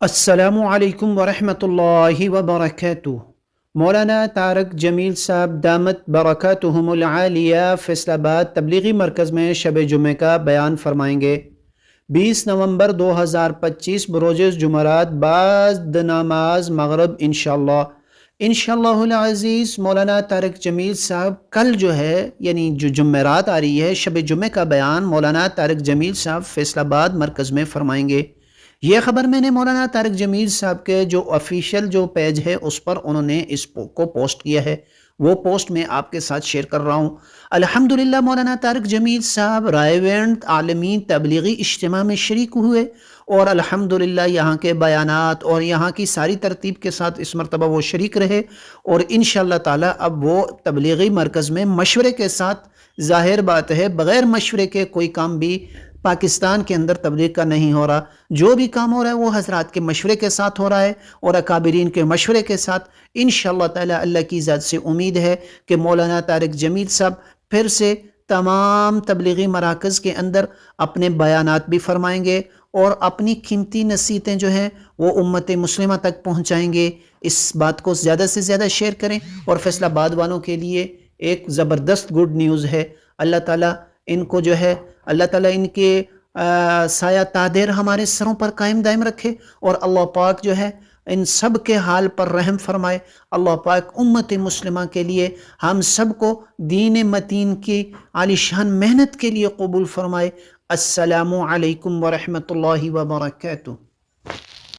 السلام علیکم ورحمۃ اللہ وبرکاتہ۔ مولانا طارق جمیل صاحب دامت برکاتہم العالیہ فیصل آباد تبلیغی مرکز میں شب جمعہ کا بیان فرمائیں گے۔ 20 نومبر 2025 بروز جمعرات بعد نماز مغرب انشاءاللہ العزیز مولانا طارق جمیل صاحب کل جو ہے یعنی جو جمعرات آ رہی ہے شب جمعہ کا بیان مولانا طارق جمیل صاحب فیصل آباد مرکز میں فرمائیں گے۔ یہ خبر میں نے مولانا طارق جمیل صاحب کے جو آفیشیل جو پیج ہے اس پر انہوں نے اس کو پوسٹ کیا ہے، وہ پوسٹ میں آپ کے ساتھ شیئر کر رہا ہوں۔ الحمدللہ مولانا طارق جمیل صاحب رائیونٹ عالمی تبلیغی اجتماع میں شریک ہوئے اور الحمدللہ یہاں کے بیانات اور یہاں کی ساری ترتیب کے ساتھ اس مرتبہ وہ شریک رہے، اور انشاءاللہ تعالی اب وہ تبلیغی مرکز میں مشورے کے ساتھ، ظاہر بات ہے بغیر مشورے کے کوئی کام بھی پاکستان کے اندر تبلیغ کا نہیں ہو رہا، جو بھی کام ہو رہا ہے وہ حضرات کے مشورے کے ساتھ ہو رہا ہے اور اکابرین کے مشورے کے ساتھ۔ انشاءاللہ تعالی اللہ کی ذات سے امید ہے کہ مولانا طارق جمیل صاحب پھر سے تمام تبلیغی مراکز کے اندر اپنے بیانات بھی فرمائیں گے اور اپنی قیمتی نصیحتیں جو ہیں وہ امت مسلمہ تک پہنچائیں گے۔ اس بات کو زیادہ سے زیادہ شیئر کریں، اور فیصل آباد والوں کے لیے ایک زبردست گڈ نیوز ہے، اللہ تعالیٰ ان کو جو ہے اللہ تعالیٰ ان کے سایہ تادیر ہمارے سروں پر قائم دائم رکھے، اور اللہ پاک جو ہے ان سب کے حال پر رحم فرمائے۔ اللہ پاک امت مسلمہ کے لیے ہم سب کو دین متین کی عالیشان محنت کے لیے قبول فرمائے۔ السلام علیکم ورحمۃ اللہ وبرکاتہ۔